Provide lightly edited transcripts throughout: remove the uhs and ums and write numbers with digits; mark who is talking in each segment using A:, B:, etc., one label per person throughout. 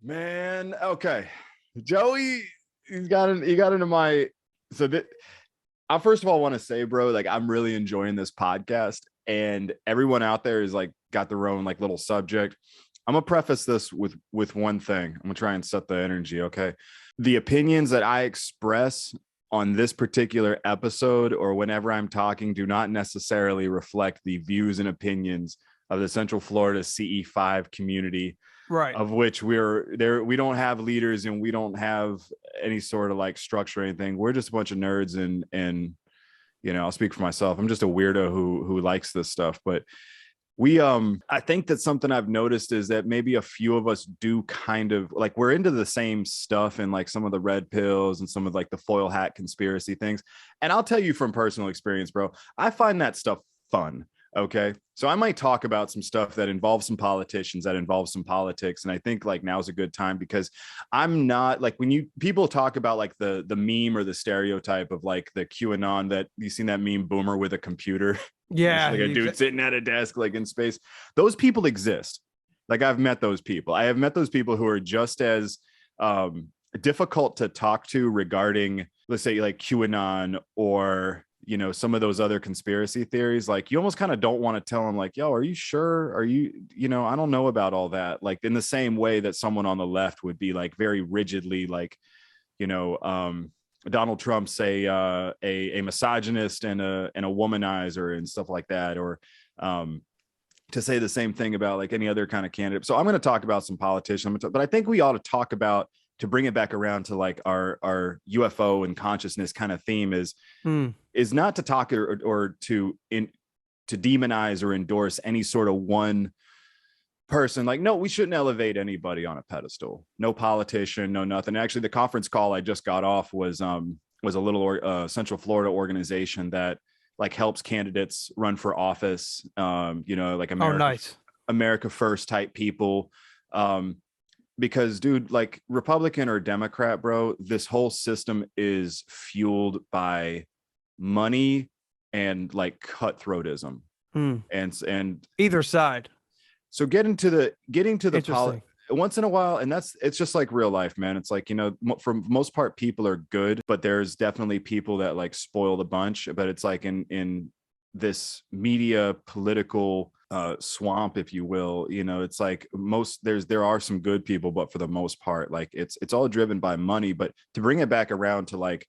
A: Man, okay. Joey, he got into my so that I first of all want to say, bro, like I'm really enjoying this podcast, and everyone out there is like got their own like little subject. I'm gonna preface this with one thing. I'm gonna try and set the energy, okay? The opinions that I express on this particular episode or whenever I'm talking do not necessarily reflect the views and opinions of the Central Florida CE5 community,
B: Right.
A: of which we're there. We don't have leaders and we don't have any sort of like structure or anything. We're just a bunch of nerds and you know, I'll speak for myself. I'm just a weirdo who likes this stuff. But we I think that something I've noticed is that maybe a few of us do kind of like we're into the same stuff and like some of the red pills and some of like the foil hat conspiracy things. And I'll tell you from personal experience, bro, I find that stuff fun. Okay. So I might talk about some stuff that involves some politicians, that involves some politics. And I think like now's a good time because I'm not like when people talk about like the meme or the stereotype of like the QAnon, that you seen that meme boomer with a computer.
B: Yeah.
A: Like a dude sitting at a desk, like in space. Those people exist. Like I've met those people. I have met those people who are just as difficult to talk to regarding, let's say like QAnon or, you know, some of those other conspiracy theories. Like you almost kind of don't want to tell them like, yo, are you sure? Are you, you know, I don't know about all that. Like in the same way that someone on the left would be like very rigidly like, you know, Donald Trump say a misogynist and a womanizer and stuff like that, or to say the same thing about like any other kind of candidate. So I'm going to talk about some politicians, but I think we ought to talk about, to bring it back around to like our UFO and consciousness kind of theme is not to talk or to demonize or endorse any sort of one person. Like, no, we shouldn't elevate anybody on a pedestal. No politician, no nothing. Actually, the conference call I just got off was a little Central Florida organization that like helps candidates run for office. You know, like America First type people. Because dude, like Republican or Democrat, bro, this whole system is fueled by money and like cutthroatism and
B: either side.
A: So getting to the once in a while, and it's just like real life, man. It's like, you know, for most part, people are good, but there's definitely people that like spoil the bunch. But it's like in this media political swamp, if you will, you know, it's like there are some good people, but for the most part, like it's all driven by money. But to bring it back around to like,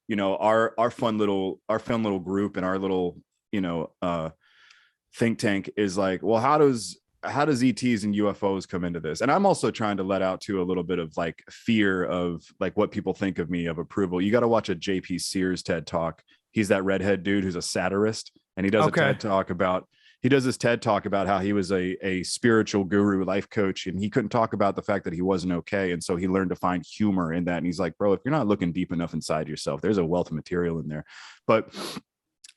A: you know, our fun little group and our little, you know, think tank is like, well, how does ETs and UFOs come into this? And I'm also trying to let out to a little bit of like fear of like what people think of me, of approval. You got to watch a JP Sears TED talk. He's that redhead dude who's a satirist, and he does a TED talk about how he was a spiritual guru, life coach, and he couldn't talk about the fact that he wasn't okay. And so he learned to find humor in that. And he's like, bro, if you're not looking deep enough inside yourself, there's a wealth of material in there. But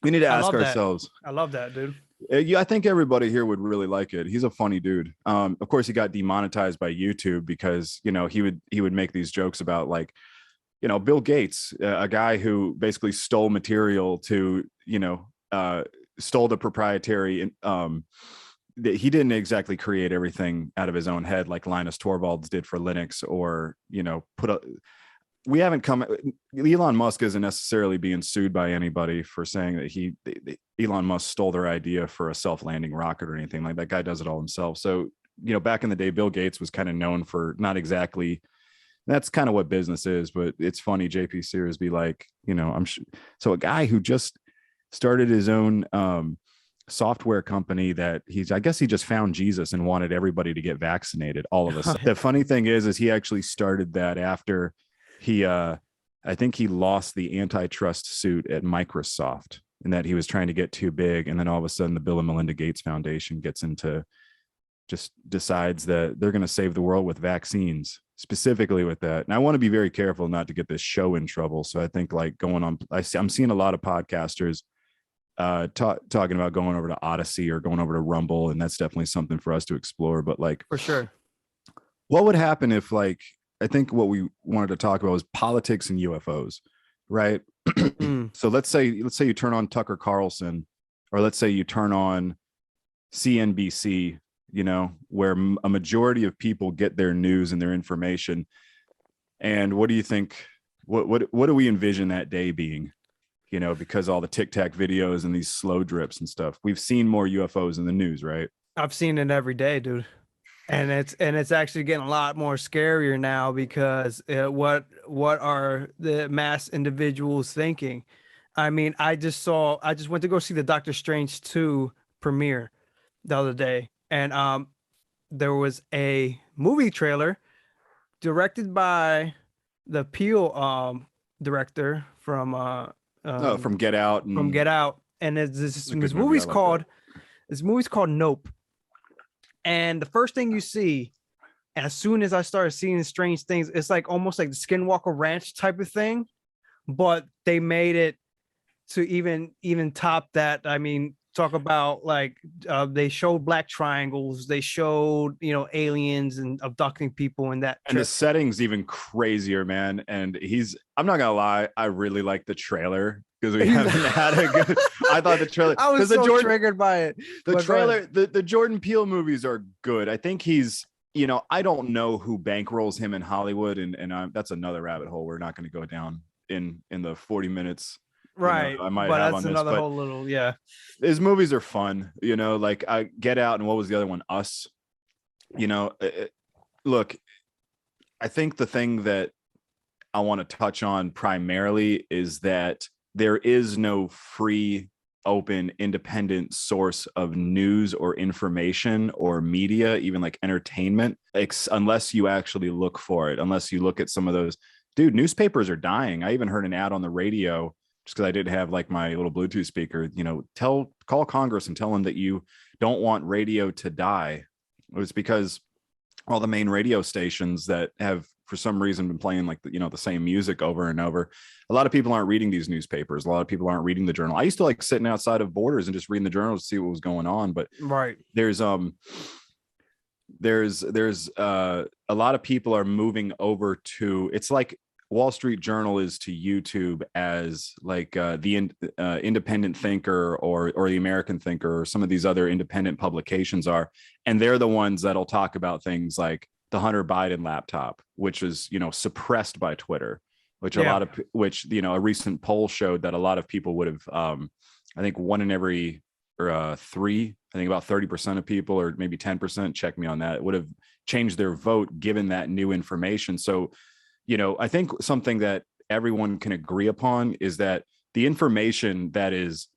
A: we need to ask ourselves.
B: I love that, dude.
A: Yeah, I think everybody here would really like it. He's a funny dude. Of course, he got demonetized by YouTube because, you know, he would make these jokes about like, you know, Bill Gates, a guy who basically stole material to, you know, stole the proprietary. He didn't exactly create everything out of his own head like Linus Torvalds did for Linux, or, you know, Elon Musk isn't necessarily being sued by anybody for saying that Elon Musk stole their idea for a self-landing rocket or anything. Like that guy does it all himself. So, you know, back in the day, Bill Gates was kind of known for not exactly, that's kind of what business is, but it's funny. JP Sears be like, you know, so a guy who just started his own software company that I guess he just found Jesus and wanted everybody to get vaccinated all of a sudden. The funny thing is he actually started that after I think he lost the antitrust suit at Microsoft, and that he was trying to get too big. And then all of a sudden the Bill and Melinda Gates Foundation decides that they're going to save the world with vaccines, specifically with that. And I want to be very careful not to get this show in trouble. So I think like I'm seeing a lot of podcasters talking about going over to Odyssey or going over to Rumble. And that's definitely something for us to explore. But like,
B: for sure,
A: what would happen if like, I think what we wanted to talk about was politics and UFOs, right? So let's say you turn on Tucker Carlson, or let's say you turn on CNBC, where a majority of people get their news and their information. And what do you think? What do we envision that day being? Because all the Tic Tac videos and these slow drips and stuff. We've seen more UFOs in the news, right?
B: I've seen it every day, dude. And it's actually getting a lot more scarier now because what are the mass individuals thinking? I mean, I just went to go see the Doctor Strange 2 premiere the other day, and there was a movie trailer directed by the Peel director from
A: from Get Out.
B: From Get Out, and this movie's called Nope. And the first thing you see, as soon as I started seeing strange things, it's like almost like the Skinwalker Ranch type of thing, but they made it to even top that. I mean, talk about like they showed black triangles, they showed aliens and abducting people in that.
A: And the setting's even crazier, man. And I'm not gonna lie, I really like the trailer. Because we haven't had a good. I thought the trailer.
B: I was so triggered by it.
A: The trailer, the Jordan Peele movies are good. I think he's, I don't know who bankrolls him in Hollywood, and that's another rabbit hole we're not going to go down in the 40 minutes.
B: Right.
A: I might have on this, but
B: whole little, yeah.
A: His movies are fun. Like I Get Out, and what was the other one? Us. Look, I think the thing that I want to touch on primarily is that there is no free, open, independent source of news or information or media, even like entertainment, unless you actually look for it, unless you look at some of those. Dude, newspapers are dying. I even heard an ad on the radio, just because I didn't have like my little Bluetooth speaker, call Congress and tell them that you don't want radio to die. It was because all the main radio stations that have for some reason been playing like the same music over and over. A lot of people aren't reading these newspapers. A lot of people aren't reading the journal. I used to like sitting outside of Borders and just reading the journals to see what was going on. But
B: right,
A: there's a lot of people are moving over to, it's like Wall Street Journal is to YouTube as like the Independent Thinker or the American Thinker or some of these other independent publications are, and they're the ones that'll talk about things like the Hunter Biden laptop, which is suppressed by Twitter, which a recent poll showed that a lot of people would have I think one in every three, I think about 30% of people, or maybe 10%, check me on that, would have changed their vote given that new information. So I think something that everyone can agree upon is that the information that is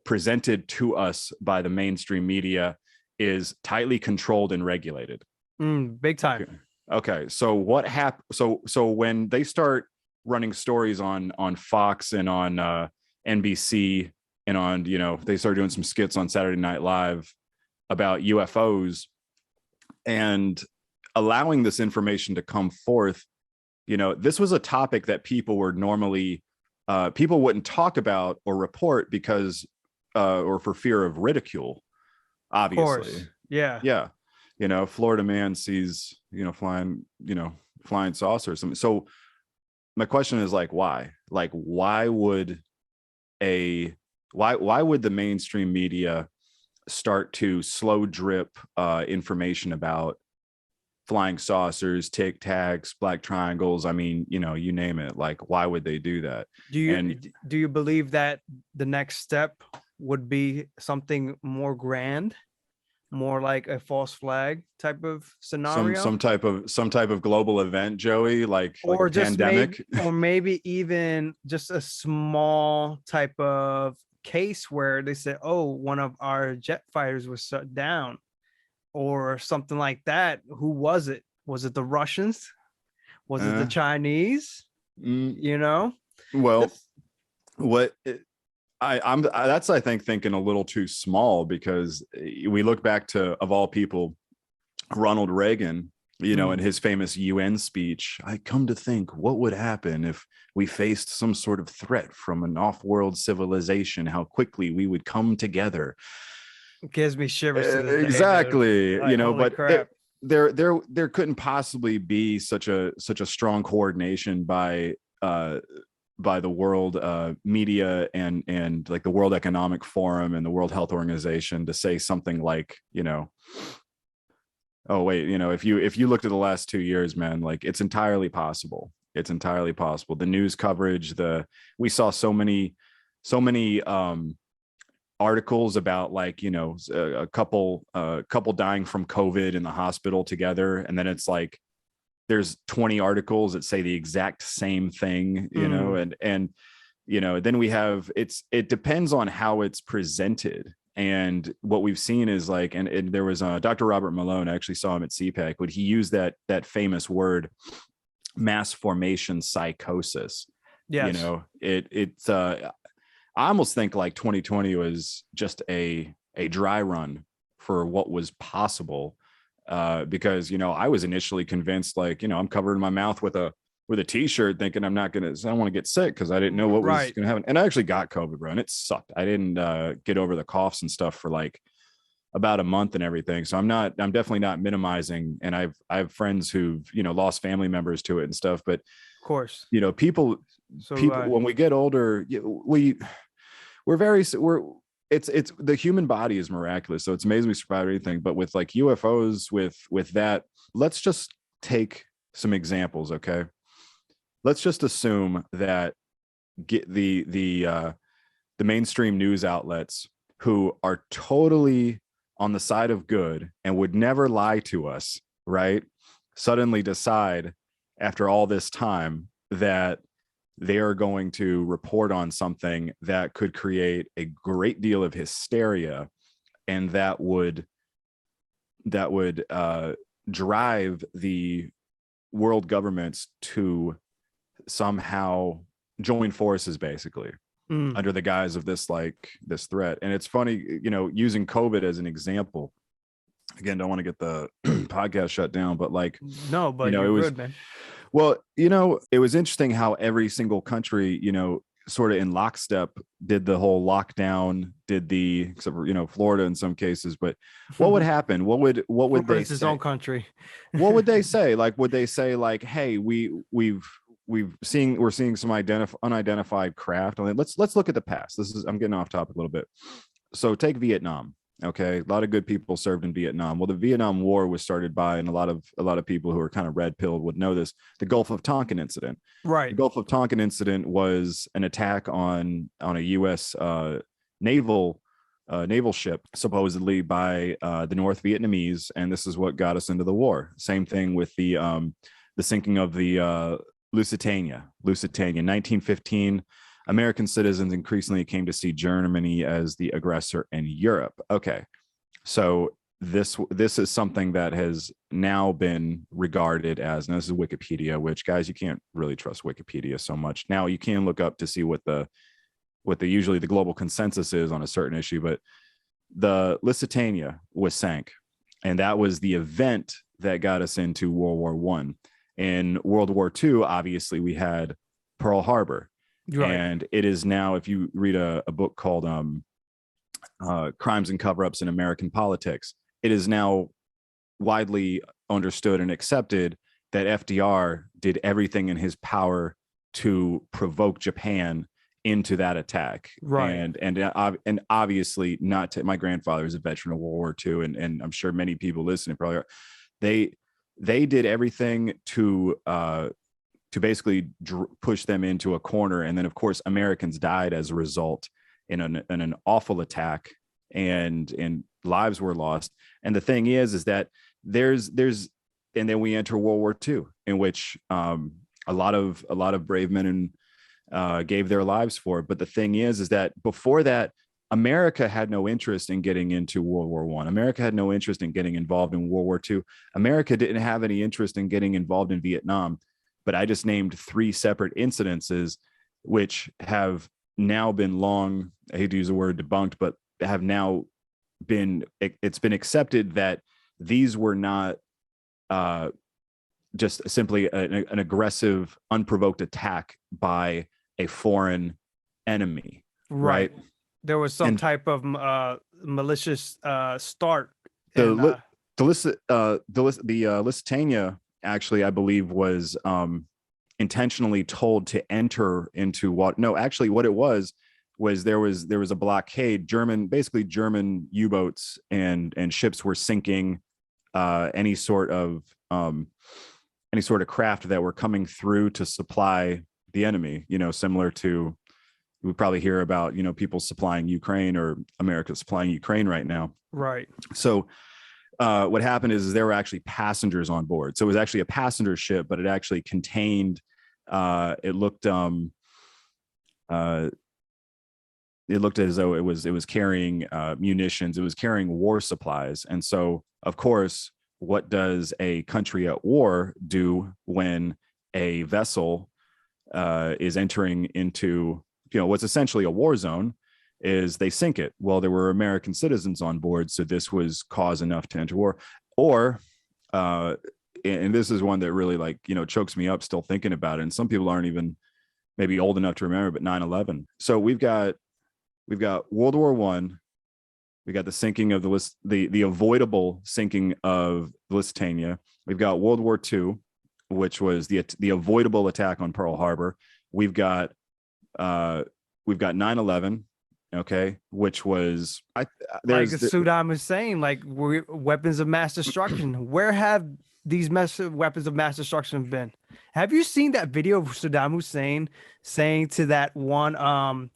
A: presented to us by the mainstream media is tightly controlled and regulated.
B: Big time.
A: Okay. So what happened? So when they start running stories on Fox and on NBC and on, they start doing some skits on Saturday Night Live about UFOs and allowing this information to come forth, this was a topic that people were normally, people wouldn't talk about or report because, or for fear of ridicule, obviously.
B: Yeah.
A: Yeah. Florida man sees, flying saucers. So my question is like, why? Like, why would the mainstream media start to slow drip information about flying saucers, Tic Tacs, black triangles? I mean, you name it. Like, why would they do that?
B: Do you believe that the next step would be something more grand? More like a false flag type of scenario,
A: some type of global event, Joey, like a pandemic,
B: maybe even just a small type of case where they say, oh, one of our jet fighters was shut down or something like that. Who was it? Was it the Russians? Was it the Chinese?
A: Well, that's I think thinking a little too small, because we look back to, of all people, Ronald Reagan, in his famous UN speech. I come to think, what would happen if we faced some sort of threat from an off-world civilization? How quickly we would come together.
B: It gives me shivers to this
A: exactly
B: day,
A: but
B: crap.
A: there couldn't possibly be such a strong coordination by by the world media and like the World Economic Forum and the World Health Organization to say something like, oh wait, if you looked at the last 2 years, man, like it's entirely possible. It's entirely possible. The news coverage, we saw so many articles about like, a couple dying from COVID in the hospital together, and then it's like there's 20 articles that say the exact same thing, and then we have, it depends on how it's presented. And what we've seen is like, and there was Dr. Robert Malone, I actually saw him at CPAC, but he used that famous word, mass formation psychosis.
B: Yes.
A: I almost think like 2020 was just a dry run for what was possible. Because, I was initially convinced, like, I'm covering my mouth with a t-shirt thinking I don't want to get sick because I didn't know what was going to happen. And I actually got COVID, bro, and it sucked. I didn't get over the coughs and stuff for like about a month and everything. So I'm definitely not minimizing. And I have friends who've, lost family members to it and stuff. But
B: of course,
A: people when we get older, it's the human body is miraculous. So it's amazing we survive anything. But with like UFOs, with that, let's just take some examples. Okay. Let's just assume that the mainstream news outlets who are totally on the side of good and would never lie to us, right? Suddenly decide after all this time that they are going to report on something that could create a great deal of hysteria, and that would drive the world governments to somehow join forces, basically, under the guise of this threat. And it's funny, using COVID as an example. Again, don't want to get the podcast shut down, but like,
B: no, but it was good, man.
A: Well, it was interesting how every single country, sort of in lockstep did the whole lockdown, except for, Florida in some cases. But what would happen? What would they say?
B: His own country.
A: What would they say? Like, would they say like, hey, we're seeing some unidentified craft? Let's look at the past. I'm getting off topic a little bit. So take Vietnam. Okay, a lot of good people served in Vietnam. Well, the Vietnam War was started by, and a lot of people who are kind of red-pilled would know this, the Gulf of Tonkin incident.
B: Right.
A: The Gulf of Tonkin incident was an attack on a U.S. naval ship, supposedly by the North Vietnamese, and this is what got us into the war. Same thing with the sinking of the Lusitania, 1915. American citizens increasingly came to see Germany as the aggressor in Europe. Okay, so this is something that has now been regarded as, and this is Wikipedia, which, guys, you can't really trust Wikipedia so much. Now you can look up to see what the usually the global consensus is on a certain issue, but the Lusitania was sank, and that was the event that got us into World War I. In World War II, obviously, we had Pearl Harbor. Right. And it is now, if you read a book called Crimes and Cover-Ups in American Politics, it is now widely understood and accepted that FDR did everything in his power to provoke Japan into that attack.
B: Right.
A: And obviously my grandfather is a veteran of World War II, and I'm sure many people listening probably are. They did everything to basically push them into a corner. And then, of course, Americans died as a result in an awful attack, and lives were lost. And the thing is that there's and then we enter World War II, in which a lot of brave men gave their lives for it. But the thing is that before that, America had no interest in getting into World War I. America had no interest in getting involved in World War II. America didn't have any interest in getting involved in Vietnam. But I just named 3 separate incidences, which have now been I hate to use the word debunked, but have now it's been accepted that these were not just simply an aggressive, unprovoked attack by a foreign enemy. Right.
B: There was some type of malicious start.
A: The Lusitania, actually, I believe, was intentionally told to enter into what? No, actually, what it was there was a blockade. Basically German U-boats and ships were sinking any sort of craft that were coming through to supply the enemy. Similar to, we probably hear about people supplying Ukraine, or America supplying Ukraine right now.
B: Right.
A: So what happened is there were actually passengers on board. So it was actually a passenger ship, but it actually contained. It looked as though it was carrying munitions. It was carrying war supplies. And so, of course, what does a country at war do when a vessel is entering into what's essentially a war zone? Is they sink it. Well, there were American citizens on board, so this was cause enough to enter war. Or and this is one that really chokes me up still thinking about it, and some people aren't even maybe old enough to remember, but 9/11. So we've got World War One. We got the sinking of the avoidable sinking of Lusitania. We've got World War II, which was the avoidable attack on Pearl Harbor. We've got 9/11, okay, which was
B: Saddam Hussein, weapons of mass destruction. Where have these weapons of mass destruction been? Have you seen that video of Saddam Hussein saying to that one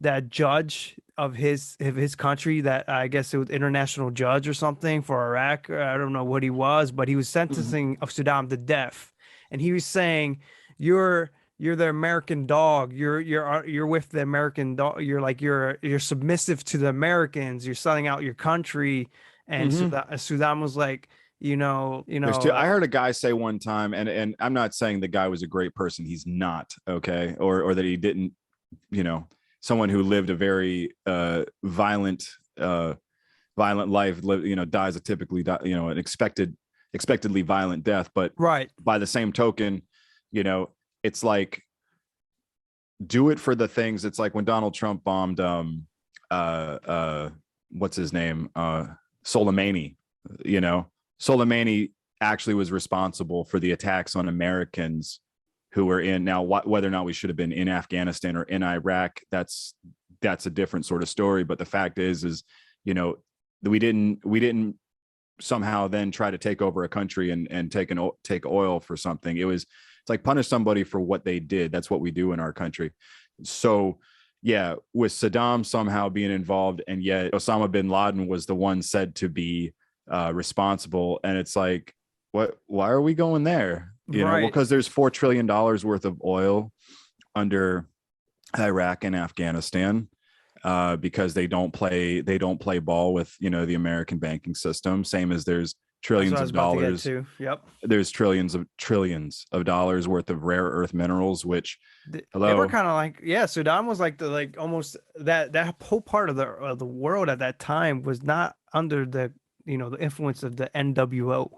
B: that judge of his country, that I guess it was international judge or something for Iraq? I don't know what he was, but he was sentencing of Saddam to death, and he was saying, "You're the American dog. You're with the American dog. You're submissive to the Americans. You're selling out your country." And Saddam was like,
A: I heard a guy say one time, and I'm not saying the guy was a great person. He's not, okay, or that he didn't, someone who lived a very violent life, dies a typically an expectedly violent death. But
B: right,
A: by the same token, it's like, do it for the things. It's like when Donald Trump bombed what's his name, Soleimani. Soleimani actually was responsible for the attacks on Americans who were in. Now, whether or not we should have been in Afghanistan or in Iraq, that's a different sort of story. But the fact is we didn't somehow then try to take over a country and take oil for something. It's like punish somebody for what they did. That's what we do in our country. So yeah, with Saddam somehow being involved, and yet Osama bin Laden was the one said to be responsible. And it's like, why are we going there? Well, because there's $4 trillion worth of oil under Iraq and Afghanistan, because they don't play ball with the American banking system, same as there's trillions of dollars.
B: Yep.
A: There's trillions of dollars worth of rare earth minerals, which
B: they were kind of like, Sudan was almost that whole part of the world at that time was not under the the influence of the NWO.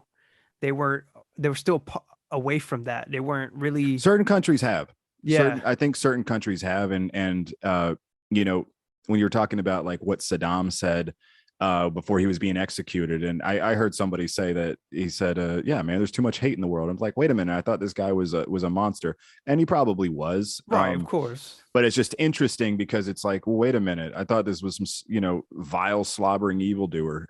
B: They were still away from that. They weren't really.
A: Certain countries have.
B: Yeah,
A: I think certain countries have, and when you're talking about what Saddam said before he was being executed, and I heard somebody say that he said, "Yeah, man, there's too much hate in the world." I'm like, wait a minute, I thought this guy was a monster, and he probably was,
B: right, of course.
A: But it's just interesting because it's like, well, wait a minute, I thought this was some vile, slobbering evildoer.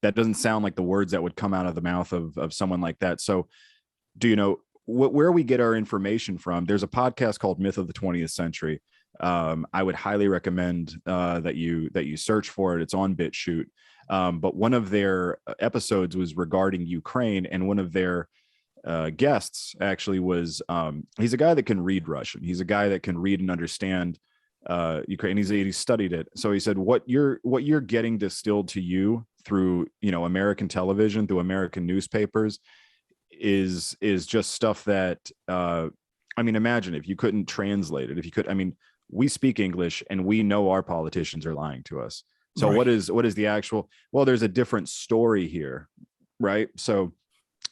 A: That doesn't sound like the words that would come out of the mouth of someone like that. So, where we get our information from? There's a podcast called Myth of the 20th Century. I would highly recommend that you search for it. It's on BitChute. But one of their episodes was regarding Ukraine, and one of their guests actually was he's a guy that can read Russian. He's a guy that can read and understand Ukraine. He studied it. So he said, what you're getting distilled to you through American television, through American newspapers, is just stuff that imagine if you couldn't translate it. If you could, we speak English and we know our politicians are lying to us. So right. What is the actual? Well, there's a different story here, right? So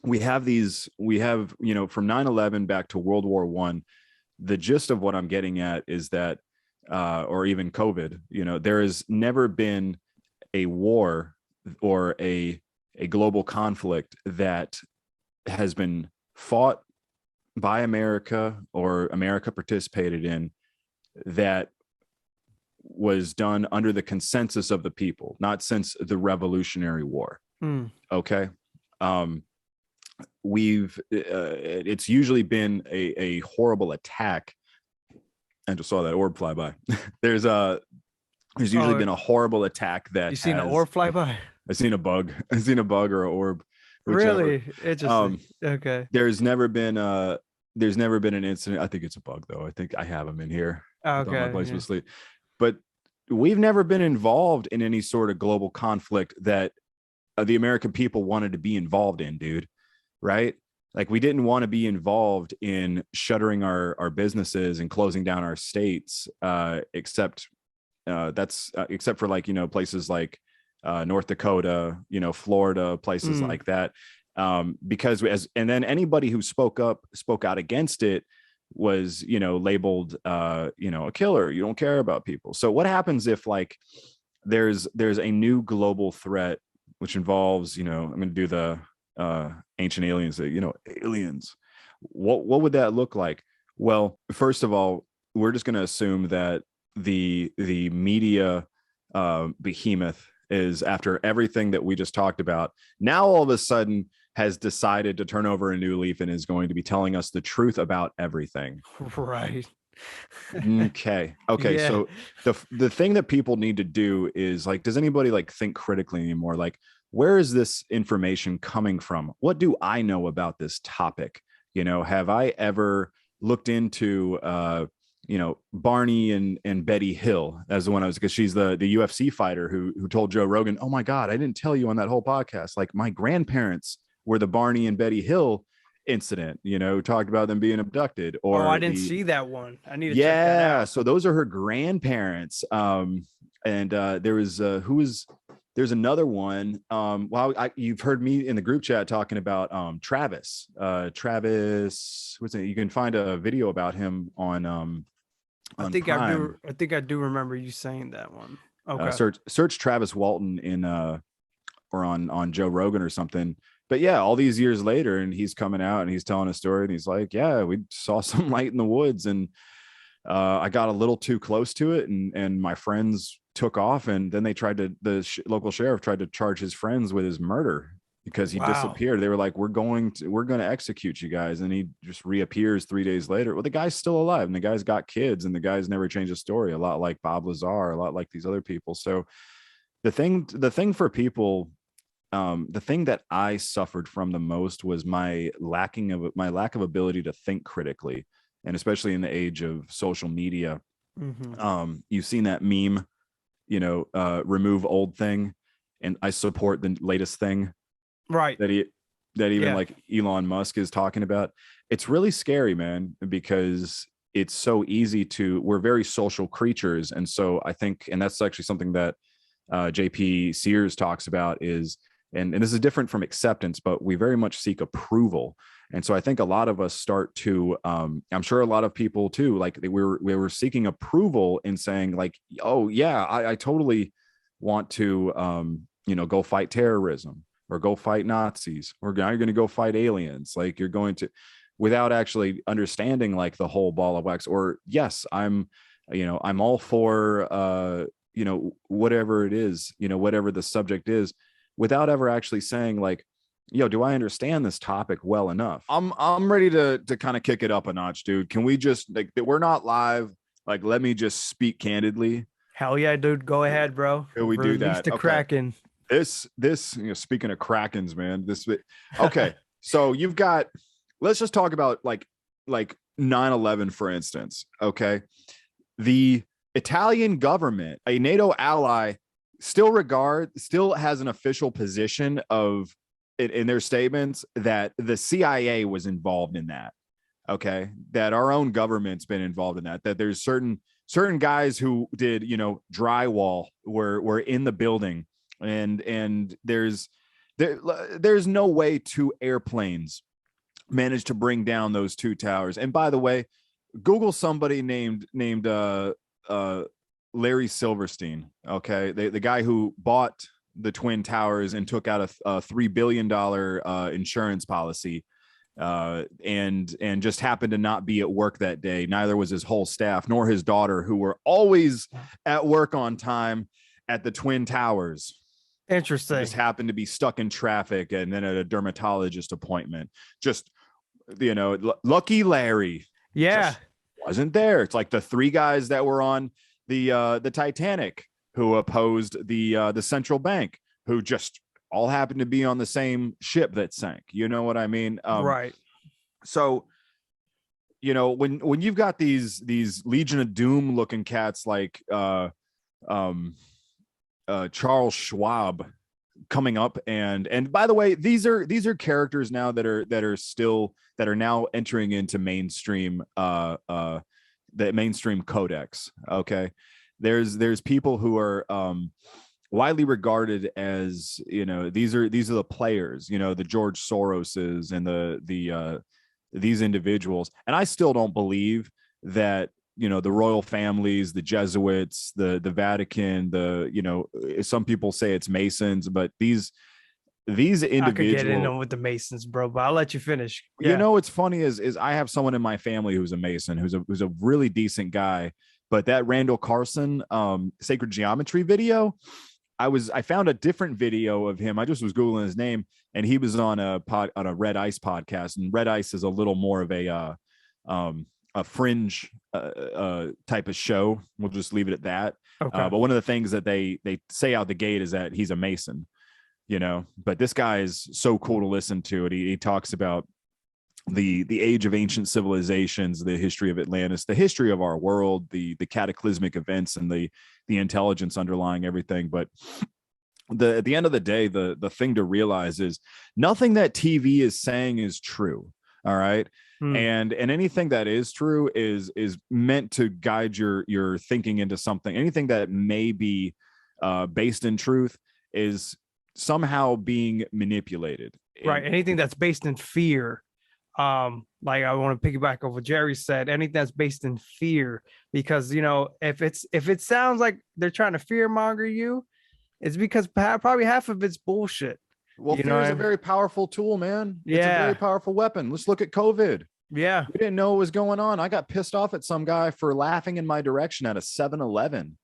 A: we have from 9/11 back to World War I. The gist of what I'm getting at is that, or even COVID, there has never been a war or a global conflict that has been fought by America or America participated in that was done under the consensus of the people, not since the Revolutionary War. Okay. It's usually been a horrible attack. I just saw that orb fly by. There's usually been a horrible attack that
B: you seen an orb fly by?
A: I've seen a bug. I've seen a bug or an orb. Whichever.
B: Really interesting. Okay.
A: There's never been an incident. I think it's a bug though. I think I have them in here.
B: Okay.
A: My place was asleep. But we've never been involved in any sort of global conflict that the American people wanted to be involved in, dude. Right? Like we didn't want to be involved in shuttering our businesses and closing down our states, except for like, places like North Dakota, Florida, places like that. Because and then anybody who spoke out against it was, labeled, a killer. You don't care about people. So what happens if like there's a new global threat, which involves, I'm going to do the ancient aliens, aliens. What would that look like? Well, first of all, we're just going to assume that the media behemoth is, after everything that we just talked about, now all of a sudden has decided to turn over a new leaf and is going to be telling us the truth about everything.
B: Right.
A: Okay. Yeah. So the thing that people need to do is like, does anybody like think critically anymore? Like, where is this information coming from? What do I know about this topic? Have I ever looked into Barney and Betty Hill as the one because she's the UFC fighter who told Joe Rogan, oh my God, I didn't tell you on that whole podcast. Like my grandparents were the Barney and Betty Hill incident, talked about them being abducted. Or
B: I didn't see that one. I need to check that out.
A: So those are her grandparents. And there was there's another one. You've heard me in the group chat talking about Travis. Travis, what's it? You can find a video about him on
B: I think Prime. I think I do remember you saying that one. Okay.
A: Search Travis Walton in or on Joe Rogan or something. But yeah, all these years later, and he's coming out and he's telling a story, and he's like, yeah, we saw some light in the woods, and I got a little too close to it, and my friends took off, and then they tried to, local sheriff tried to charge his friends with his murder because he disappeared. They were like, we're going to execute you guys, and he just reappears 3 days later. Well, the guy's still alive, and the guy's got kids, and the guy's never changed his story. A lot like Bob Lazar, a lot like these other people. So the thing for people, the thing that I suffered from the most was my lack of ability to think critically, and especially in the age of social media. You've seen that meme, remove old thing, and I support the latest thing,
B: right?
A: That even like Elon Musk is talking about. It's really scary, man, because it's so easy we're very social creatures. And so I think, and that's actually something that JP Sears talks about is, and this is different from acceptance, but we very much seek approval. And so I think a lot of us start to, I'm sure a lot of people too, like we were seeking approval in saying like, oh yeah, I totally want to, go fight terrorism or go fight Nazis, or now you're going to go fight aliens. Like you're going to, without actually understanding like the whole ball of wax, or yes, I'm all for, whatever it is, whatever the subject is, without ever actually saying like, do I understand this topic well enough? I'm ready to kind of kick it up a notch, dude. Can we just, like, we're not live. Like, let me just speak candidly.
B: Hell yeah, dude. Go ahead, bro.
A: Can we do that?
B: The Kraken.
A: This, speaking of Krakens, man, okay. So you've got, let's just talk about like 9/11, for instance. Okay. The Italian government, a NATO ally, still has an official position of, in their statements, that the CIA was involved in that. Okay. That our own government's been involved in that there's certain guys who did, drywall were in the building, and there's no way two airplanes managed to bring down those two towers. And by the way, Google somebody named Larry Silverstein. Okay. The guy who bought the Twin Towers and took out a $3 billion insurance policy. and just happened to not be at work that day. Neither was his whole staff, nor his daughter, who were always at work on time at the Twin Towers.
B: Interesting.
A: Just happened to be stuck in traffic and then at a dermatologist appointment. Just, lucky Larry.
B: Yeah.
A: Just wasn't there. It's like the three guys that were on the Titanic who opposed the central bank, who just all happened to be on the same ship that sank. You know what I mean?
B: Right.
A: So, when you've got these Legion of Doom looking cats like Charles Schwab coming up, and by the way, these are characters now that are now entering into mainstream the mainstream codex. Okay, there's people who are widely regarded as, these are the players, the George Soroses and these individuals, and I still don't believe that the royal families, the Jesuits, the Vatican, some people say it's Masons, but these individuals.
B: I could get in with the Masons, bro, but I'll let you finish. Yeah.
A: What's funny is I have someone in my family who's a Mason, who's a really decent guy, but that Randall Carlson Sacred Geometry video, I found a different video of him. I just was Googling his name, and he was on a Red Ice podcast, and Red Ice is a little more of a fringe type of show. We'll just leave it at that.
B: Okay.
A: But one of the things that they say out the gate is that he's a Mason, but this guy is so cool to listen to. It. He talks about the age of ancient civilizations, the history of Atlantis, the history of our world, the cataclysmic events, and the intelligence underlying everything. But at the end of the day, the thing to realize is nothing that TV is saying is true. All right. And anything that is true is meant to guide your thinking into something. Anything that may be based in truth is somehow being manipulated.
B: Right. Anything that's based in fear. Like I want to piggyback off what Jerry said, anything that's based in fear, because if it sounds like they're trying to fear monger you, it's because probably half of it's bullshit.
A: Well, fear is a very powerful tool, man.
B: Yeah.
A: It's a very powerful weapon. Let's look at COVID.
B: Yeah.
A: We didn't know what was going on. I got pissed off at some guy for laughing in my direction at a 7-Eleven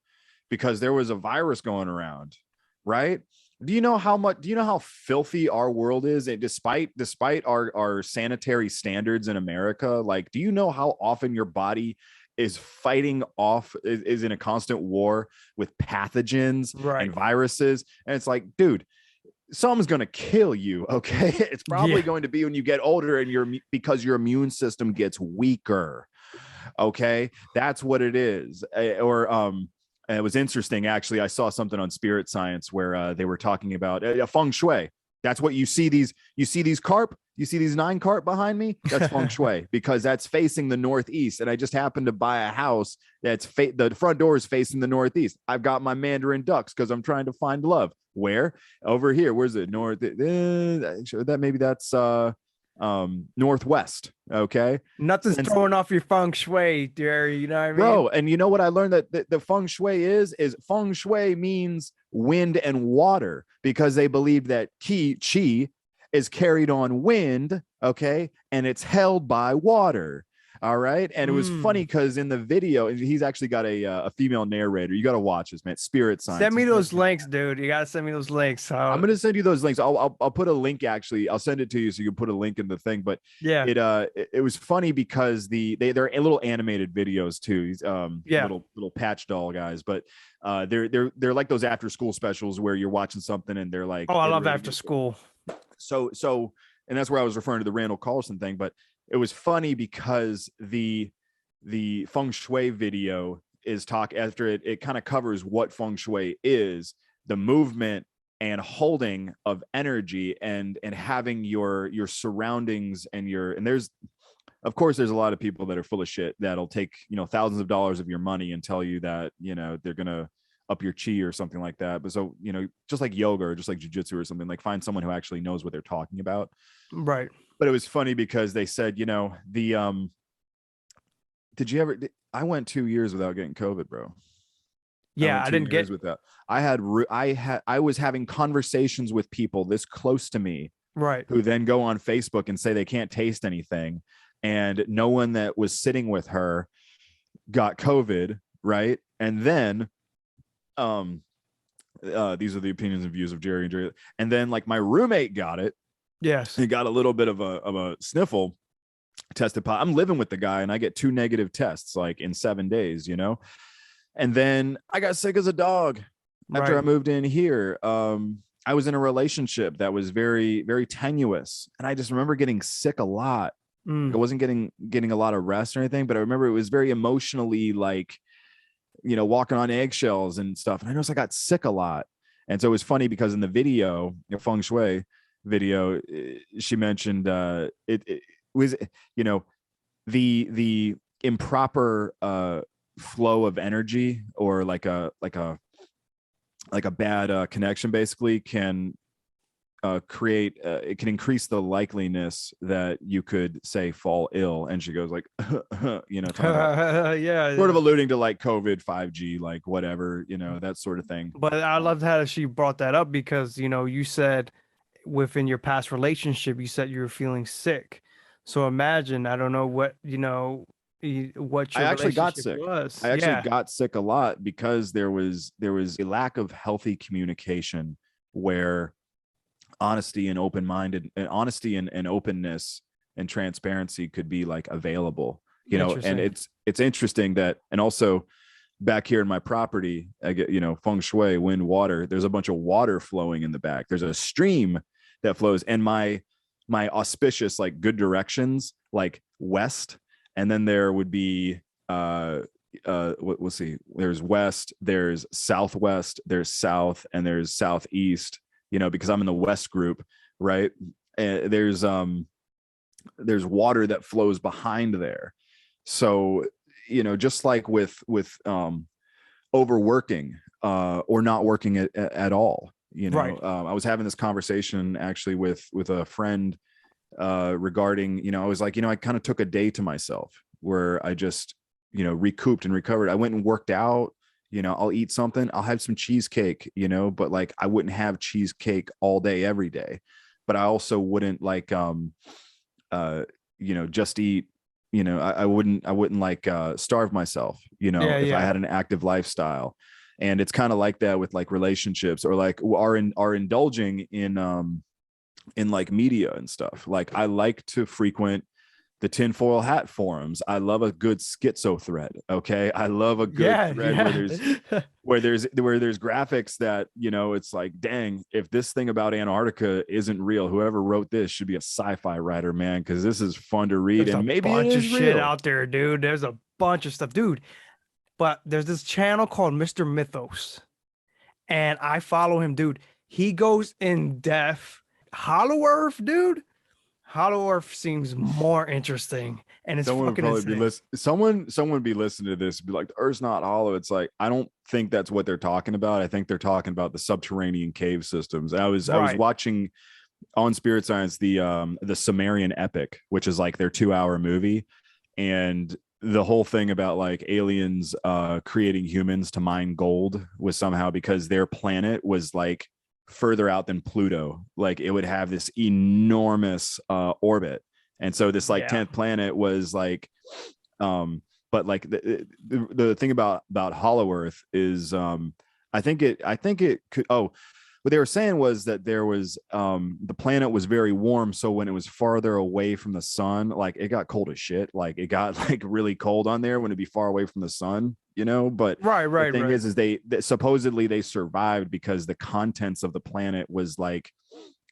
A: because there was a virus going around, right? Do you know how filthy our world is? And despite our sanitary standards in America, like, do you know how often your body is fighting off, is in a constant war with pathogens and viruses? And it's like, dude, something's going to kill you. Okay. It's probably going to be when you get older and because your immune system gets weaker. Okay. That's what it is. And it was interesting. Actually, I saw something on Spirit Science where they were talking about Feng Shui. That's what you see these carp. You see these 9 carp behind me? That's Feng Shui, because that's facing the northeast. And I just happened to buy a house that's the front door is facing the northeast. I've got my Mandarin ducks because I'm trying to find love. Where? Over here. Where's it? North. That maybe that's northwest. Okay.
B: Nothing's throwing off your Feng Shui, Jerry. You know what I mean?
A: Bro, and you know what I learned that the Feng Shui is Feng Shui means wind and water, because they believe that chi is carried on wind, okay, and it's held by water. All right. And it was funny because in the video, he's actually got a female narrator. You got to watch this, man. Spirit Science.
B: Send me those links, dude. You got to send me those links.
A: I'm going to send you those links. I'll put a link. Actually, I'll send it to you so you can put a link in the thing. But yeah, it was funny because they're little animated videos too. Little patch doll guys, but they're like those after school specials where you're watching something and they're like,
B: oh, I love after school.
A: So, and that's where I was referring to the Randall Carlson thing, but it was funny because the Feng Shui video is after it kind of covers what Feng Shui is, the movement and holding of energy and having your surroundings and there's, of course, there's a lot of people that are full of shit that'll take, thousands of dollars of your money and tell you that, they're going to up your chi or something like that. But so, just like yoga or just like jujitsu or something, like find someone who actually knows what they're talking about.
B: Right.
A: But it was funny because they said, did you ever, I went 2 years without getting COVID, bro.
B: Yeah. I didn't
A: with that. I was having conversations with people this close to me
B: Right.
A: who then go on Facebook and say they can't taste anything. And no one that was sitting with her got COVID, right? And then these are the opinions and views of Jerry and Jerry. And then like my roommate got it.
B: Yes.
A: He got a little bit of a sniffle, tested positive. I'm living with the guy and I get 2 negative tests like in 7 days, you know? And then I got sick as a dog after I moved in here. I was in a relationship that was very, very tenuous. And I just remember getting sick a lot. I wasn't getting a lot of rest or anything, but I remember it was very emotionally like, you know, walking on eggshells and stuff. And I noticed I got sick a lot. And so it was funny because in the video, the Feng Shui video, she mentioned it was, you know, the improper flow of energy, or like a bad connection basically can create it can increase the likeliness that you could say fall ill. And she goes like you know,
B: yeah,
A: sort of alluding to like COVID, 5G, like whatever, you know, that sort of thing.
B: But I loved how she brought that up because, you know, you said within your past relationship, you said you were feeling sick. So imagine, I don't know what, you know, what your
A: I actually got
B: relationship
A: sick.
B: was.
A: I actually got sick a lot because there was a lack of healthy communication where honesty and open-minded and honesty and openness and transparency could be like available, you know. And it's interesting that, and also back here in my property, I get, you know, feng shui, wind, water, there's a bunch of water flowing in the back. There's a stream that flows, and my auspicious like good directions like west, and then there would be we'll see, there's west, there's southwest, there's south, and there's southeast, you know, because I'm in the west group, right? There's water that flows behind there. So, you know, just like with overworking or not working at all, you know.
B: Right.
A: I was having this conversation actually with a friend regarding, you know, I was like, you know, I kind of took a day to myself where I just, you know, recouped and recovered. I went and worked out. You know, I'll eat something, I'll have some cheesecake, you know, but like I wouldn't have cheesecake all day, every day. But I also wouldn't like, you know, just eat, you know, I wouldn't like starve myself, you know, if I had an active lifestyle. And it's kind of like that with like relationships, or like are indulging in like media and stuff. Like I like to frequent the tinfoil hat forums. I love a good schizo thread. Okay. I love a good thread where there's graphics that, you know, it's like, dang, if this thing about Antarctica isn't real, whoever wrote this should be a sci-fi writer, man. Cause this is fun to read.
B: There's
A: and maybe
B: a bunch
A: it
B: of
A: is
B: shit
A: real
B: out there, dude. There's a bunch of stuff, dude. But there's this channel called Mr.Mythos, and I follow him, dude. He goes in depth. Hollow Earth, dude. Hollow Earth seems more interesting, and it's
A: someone
B: fucking
A: would probably
B: insane.
A: someone would be listening to this and be like, the Earth's not hollow. It's like, I don't think that's what they're talking about. I think they're talking about the subterranean cave systems. I was watching on Spirit Science the Sumerian epic, which is like their 2-hour movie, and the whole thing about like aliens creating humans to mine gold was somehow because their planet was like further out than Pluto. Like it would have this enormous orbit, and so this like 10th planet was like but like the thing about Hollow Earth is I think it could, what they were saying was that there was the planet was very warm, so when it was farther away from the sun, like it got cold as shit. Like it got like really cold on there when it'd be far away from the sun, you know. But the thing is they supposedly they survived because the contents of the planet was like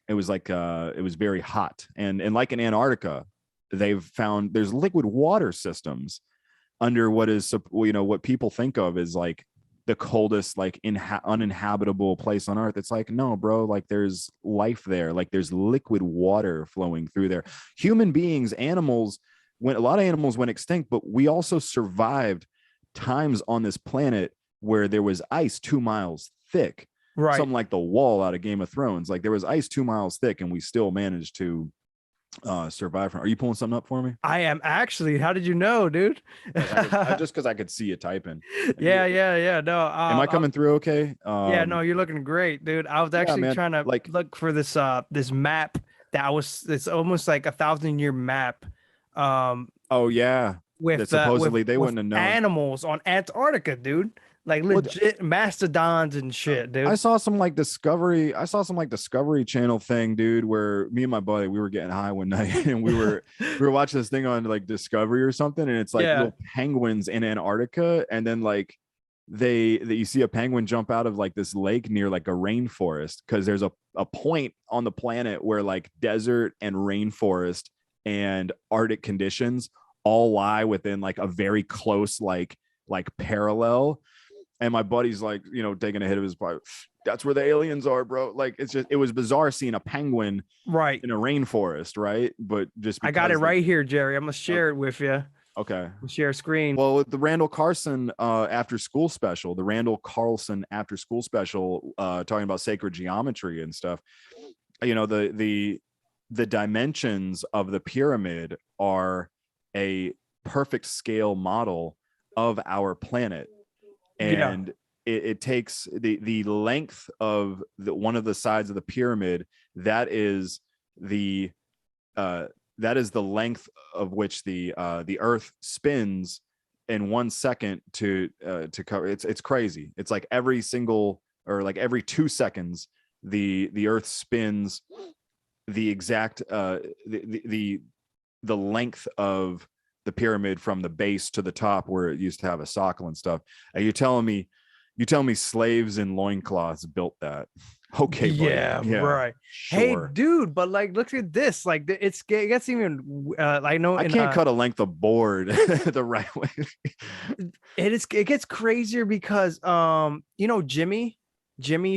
A: it was very hot, and like in Antarctica, they've found there's liquid water systems under what is, you know, what people think of as like the coldest like uninhabitable place on earth. It's like, no, bro, like there's life there. Like there's liquid water flowing through there. Human beings, animals, when a lot of animals went extinct, but we also survived times on this planet where there was ice 2 miles thick, something like the wall out of Game of Thrones. Like there was ice 2 miles thick and we still managed to survive from. Are you pulling something up for me?
B: I am actually. How did you know, dude?
A: Just because I could see you typing.
B: Yeah. No.
A: Am I coming through okay?
B: Yeah, no, you're looking great, dude. I was actually trying to like look for this this map it's almost like 1,000-year map.
A: Oh yeah, that supposedly they
B: with
A: wouldn't have known.
B: animals on Antarctica, dude. Like
A: Well,
B: legit mastodons and shit, dude.
A: I saw some like Discovery Channel thing, dude, where me and my buddy, we were getting high one night and we were watching this thing on like Discovery or something, and it's like
B: Yeah.
A: little penguins in Antarctica, and then like you see a penguin jump out of like this lake near like a rainforest, because there's a point on the planet where like desert and rainforest and Arctic conditions all lie within like a very close like parallel. And my buddy's like, you know, taking a hit of his pipe. That's where the aliens are, bro. Like, it was bizarre seeing a penguin
B: right
A: in a rainforest, right? But just
B: I got it
A: because,
B: right here, Jerry. I'm gonna share it with you.
A: Okay.
B: Share screen.
A: Well, with the Randall Carlson after school special, the Randall Carlson after school special, talking about sacred geometry and stuff, you know, the dimensions of the pyramid are a perfect scale model of our planet. And it takes the length of one of the sides of the pyramid, that is the length of which the earth spins in 1 second to cover. It's crazy. It's like every 2 seconds the earth spins the exact the length of the pyramid from the base to the top where it used to have a socle and stuff. You're telling me slaves in loincloths built that? Okay, buddy.
B: Yeah, right.
A: Sure.
B: Hey, dude, but like, look at this. Like, it gets even. I know
A: I can't cut a length of board the right way.
B: It gets crazier because you know, Jimmy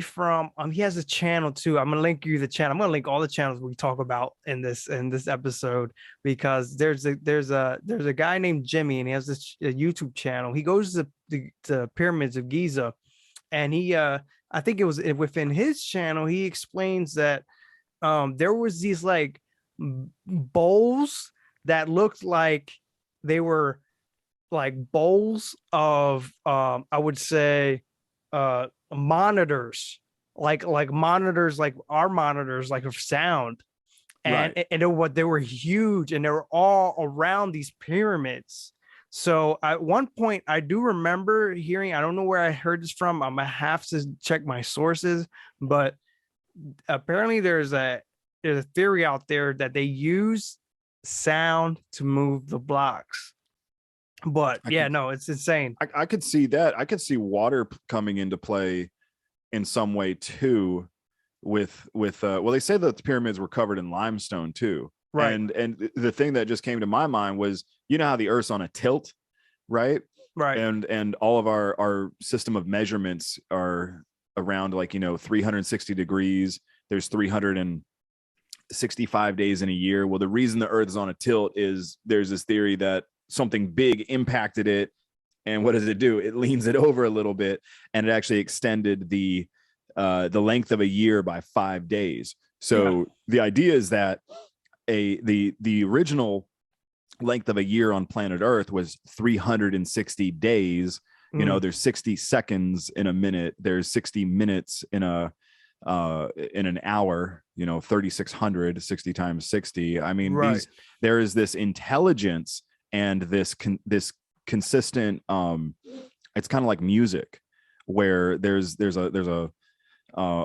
B: from he has a channel too. I'm gonna link you the channel. I'm gonna link all the channels we talk about in this episode, because there's a guy named Jimmy, and he has this YouTube channel. He goes to the pyramids of Giza, and he I think it was within his channel, he explains that there was these like bowls that looked like they were like bowls of I would say monitors, like monitors, like our monitors, like of sound. And
A: Right.
B: and they were huge, and they were all around these pyramids. So at one point, I do remember hearing, I don't know where I heard this from, I'm gonna have to check my sources, but apparently there's a theory out there that they use sound to move the blocks. But no, it's insane.
A: I could see that. I could see water coming into play in some way too, with well, they say that the pyramids were covered in limestone too.
B: Right.
A: And the thing that just came to my mind was, you know how the Earth's on a tilt, right?
B: Right.
A: And all of our system of measurements are around, like, you know, 360 degrees. There's 365 days in a year. Well, the reason the Earth is on a tilt is there's this theory that something big impacted it, and what does it do? It leans it over a little bit, and it actually extended the length of a year by 5 days. So the idea is that the original length of a year on planet Earth was 360 days. You know, there's 60 seconds in a minute, there's 60 minutes in an hour, you know, 3,600, 60 times 60. I mean, there is this intelligence and this consistent it's kind of like music, where there's a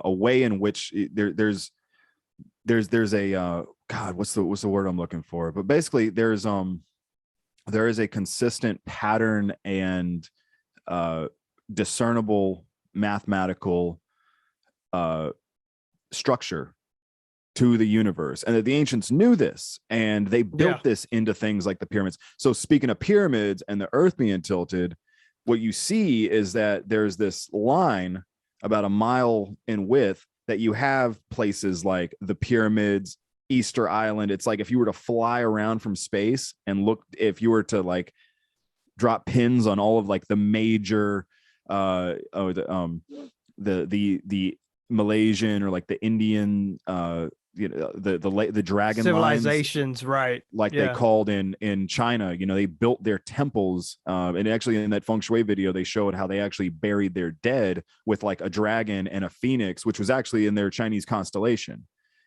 A: way in which there's a God, what's the word I'm looking for? But basically there is a consistent pattern and discernible mathematical structure to the universe, and that the ancients knew this, and they built this into things like the pyramids. So speaking of pyramids and the Earth being tilted, what you see is that there's this line about a mile in width that you have places like the pyramids, Easter Island. It's like if you were to fly around from space and look, if you were to like drop pins on all of like the major the Malaysian or like the Indian you know, the dragon
B: civilizations,
A: lines,
B: right?
A: Like they called in China, you know, they built their temples, and actually in that Feng Shui video they showed how they actually buried their dead with like a dragon and a phoenix, which was actually in their Chinese constellation.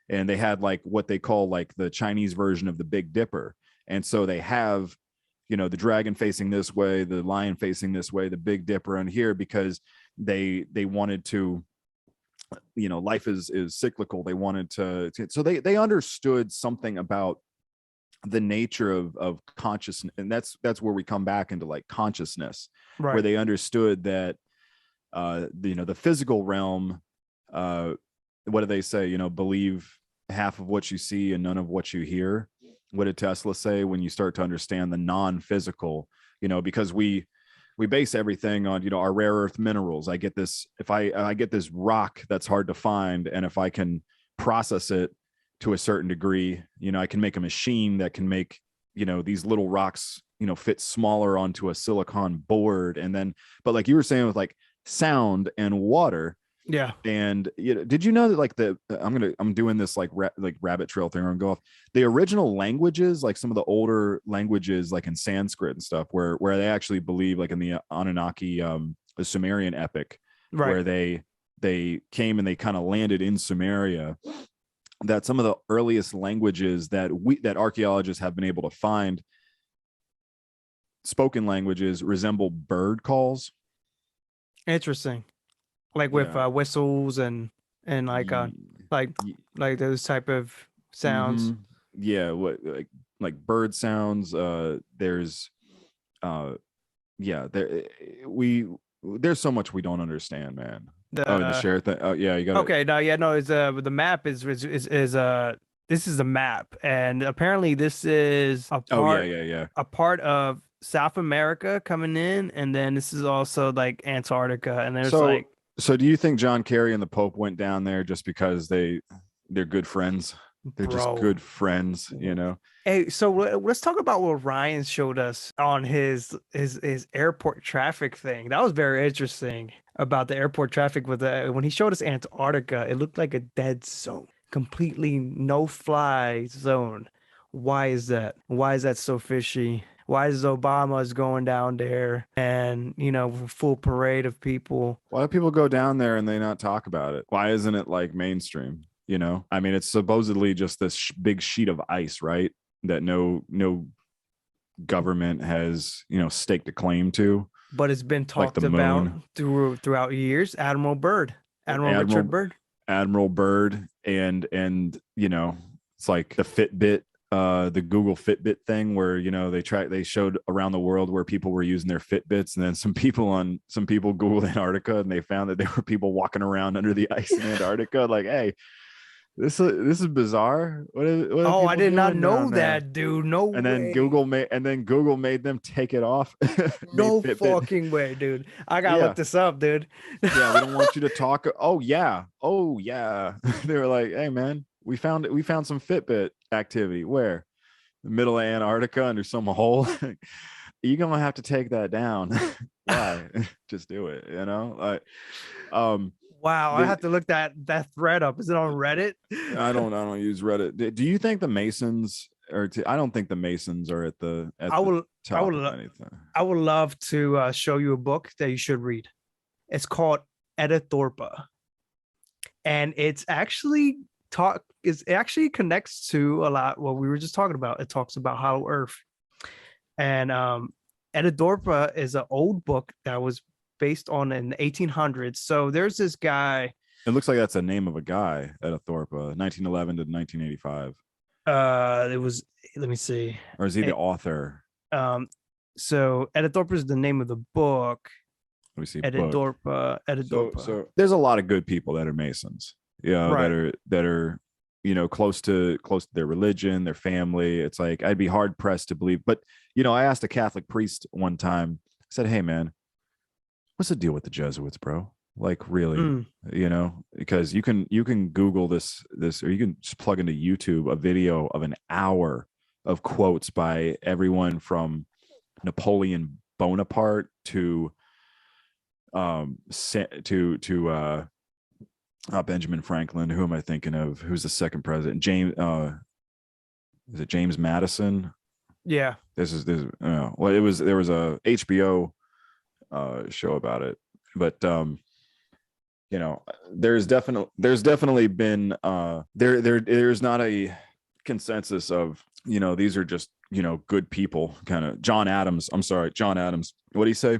A: and they had like what they call like the Chinese version of the Big Dipper. And so they have, the dragon facing this way, the lion facing this way, the Big Dipper on here, because they wanted to, life is cyclical. They wanted to so they understood something about the nature of consciousness, and that's where we come back into like consciousness,
B: Right.
A: where they understood that the physical realm, what do they say, believe half of what you see and none of what you hear. What did Tesla say? When you start to understand the non-physical, because we base everything on, our rare earth minerals. I get this, if I get this rock that's hard to find, and if I can process it to a certain degree, I can make a machine that can make, these little rocks, fit smaller onto a silicon board. And then, but like you were saying with like sound and water.
B: Yeah.
A: And did you know that like I'm doing this like rabbit trail thing, I'm going off the original languages, like some of the older languages, like in Sanskrit and stuff, where they actually believe, like in the Anunnaki, the Sumerian epic,
B: Right.
A: where they came and they kind of landed in Sumeria, that some of the earliest languages that archaeologists have been able to find, spoken languages, resemble bird calls.
B: Interesting. Like with whistles and like like those type of sounds.
A: Mm-hmm. Yeah, what like bird sounds. There's there's so much we don't understand, man. The share thing. Oh yeah, you got
B: okay. No, yeah, no. It's the map is this is the map, and apparently this is a part. A part of South America coming in, and then this is also like Antarctica, and there's
A: So do you think John Kerry and the Pope went down there just because they're good friends? They're just good friends,
B: Hey, so let's talk about what Ryan showed us on his airport traffic thing. That was very interesting about the airport traffic when he showed us Antarctica. It looked like a dead zone, completely no fly zone. Why is that? Why is that so fishy? Why is Obama's going down there and, full parade of people?
A: Why do people go down there and they not talk about it? Why isn't it like mainstream? I mean, it's supposedly just this big sheet of ice, right? That no government has, staked a claim to.
B: But it's been talked about throughout years. Admiral Richard Byrd.
A: Admiral Byrd and it's like the Fitbit, the Google Fitbit thing, where they showed around the world where people were using their Fitbits, and then some people Googled Antarctica and they found that there were people walking around under the ice in Antarctica. Like, hey, this is bizarre. What
B: I did not know that, dude. No way.
A: And then Google made them take it off.
B: No fucking way, dude. I gotta look this up, dude.
A: Yeah, we don't want you to talk. Oh yeah. They were like, hey man, we found some Fitbit activity. Where? The middle of Antarctica under some hole. You're gonna have to take that down. Why? Just do it, like
B: wow, I have to look that thread up. Is it on Reddit?
A: I don't use Reddit. Do you think the Masons I don't think the Masons are at the top of anything.
B: I would love to show you a book that you should read. It's called Edithorpa. And it's actually connects to a lot what we were just talking about. It talks about Hollow Earth. And Edithorpa is an old book that was based on in the 1800s. So there's this guy.
A: It looks like that's the name of a guy, Edithorpa, 1911 to 1985.
B: It was, let me see.
A: Or is he the author?
B: So Edithorpa is the name of the book.
A: Let me see.
B: Edithorpa.
A: So there's a lot of good people that are Masons. Right. that are close to their religion, their family. It's like I'd be hard pressed to believe. But I asked a Catholic priest one time. I said, "Hey man, what's the deal with the Jesuits, bro? Like really, because you can Google this, or you can just plug into YouTube a video of an hour of quotes by everyone from Napoleon Bonaparte to Benjamin Franklin. Who am I thinking of? Who's the second president? Is it James Madison?
B: Yeah.
A: There was a HBO show about it, but you know, there's definitely been there's not a consensus of, you know, these are just, you know, good people. Kind of John Adams. What do you say?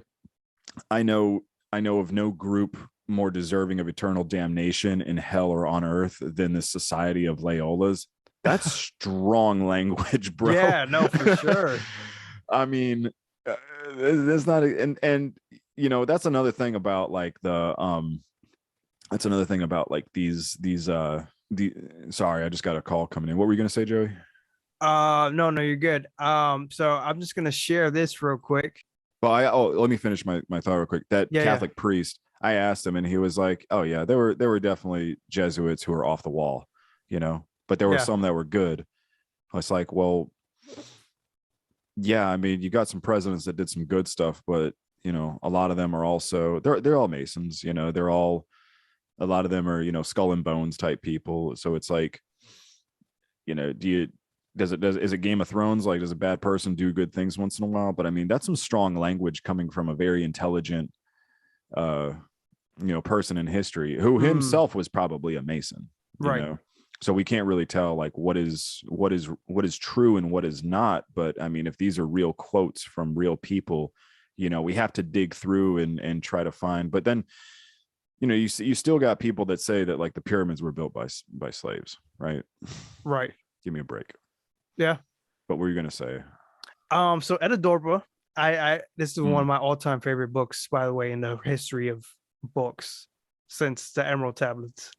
A: I know of no group more deserving of eternal damnation in hell or on earth than the Society of Loyolas. That's strong language, bro.
B: Yeah, no, for sure.
A: I mean, there's not and you know, that's another thing about like that's another thing about like sorry, I just got a call coming in. What were you gonna say, Joey?
B: No, you're good. So I'm just gonna share this real quick.
A: Well, let me finish my thought real quick. That
B: Yeah,
A: Catholic priest, I asked him, and he was like, "Oh yeah, there were definitely Jesuits who were off the wall, you know, but there were
B: yeah,
A: some that were good." I was like, "Well, yeah, I mean, you got some presidents that did some good stuff, but you know, a lot of them are also they're all Masons, you know, they're all a lot of them are, you know, skull and bones type people. So it's like, you know, is it Game of Thrones? Like, does a bad person do good things once in a while? But I mean, that's some strong language coming from a very intelligent, uh, you know, person in history who himself was probably a Mason, you
B: right.
A: know. So we can't really tell like what is true and what is not. But I mean, if these are real quotes from real people, you know, we have to dig through and try to find. But then, you know, you still got people that say that like the pyramids were built by slaves, right?
B: Right.
A: Give me a break.
B: Yeah.
A: What were you gonna say?
B: So Edithorpa, I this is one of my all-time favorite books, by the way, in the history of books since the Emerald Tablets.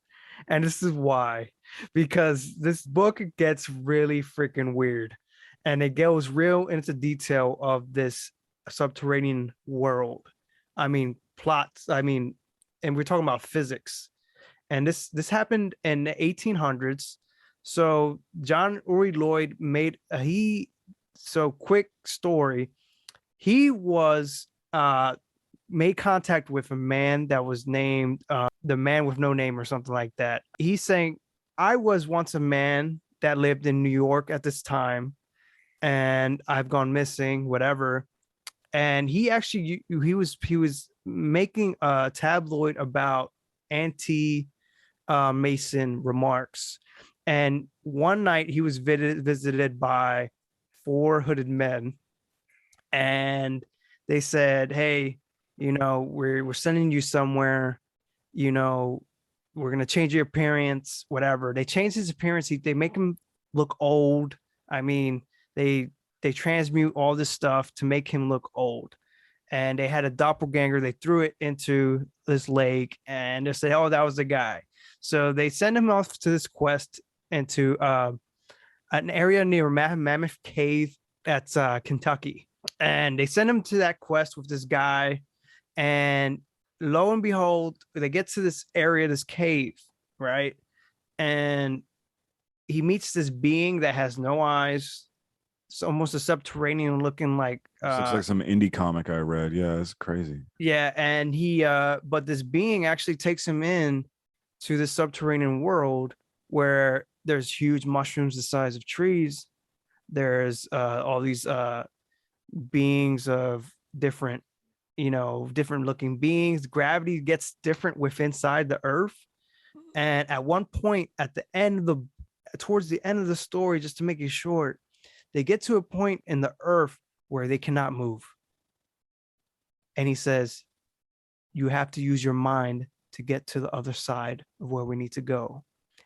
B: And this is why, because this book gets really freaking weird, and it goes real into detail of this subterranean world. I mean, plots. I mean, and we're talking about physics. And this happened in the 1800s. So John Uri Lloyd made so quick story. He was made contact with a man that was named the man with no name or something like that. He's saying, I was once a man that lived in New York at this time, and I've gone missing, whatever. And he actually he was making a tabloid about anti Mason remarks. And one night he was visited by four hooded men, and they said, "Hey, you know, we're sending you somewhere. You know, we're gonna change your appearance, whatever." They change his appearance. They make him look old. I mean, they transmute all this stuff to make him look old. And they had a doppelganger. They threw it into this lake, and they said, "Oh, that was the guy." So they send him off to this quest into an area near Mammoth Cave at Kentucky. And they send him to that quest with this guy. And lo and behold, they get to this area, this cave, right? And he meets this being that has no eyes. It's almost a subterranean looking like
A: This looks like some indie comic I read. Yeah, it's crazy.
B: yeah, and he but this being actually takes him in to this subterranean world where there's huge mushrooms the size of trees. There's all these beings of different, you know, different looking beings. Gravity gets different within inside the earth. And at one point at the end of towards the end of the story, just to make it short, they get to a point in the earth where they cannot move. And he says, you have to use your mind to get to the other side of where we need to go.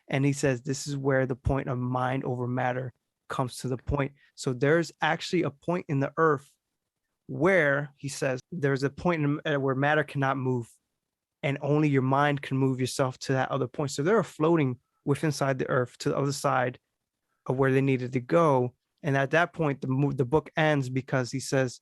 B: And he says, this is where the point of mind over matter comes to the point. So there's actually a point in the earth where he says there's a point where matter cannot move, and only your mind can move yourself to that other point. So they're floating within inside the earth to the other side of where they needed to go. And at that point, the book ends because he says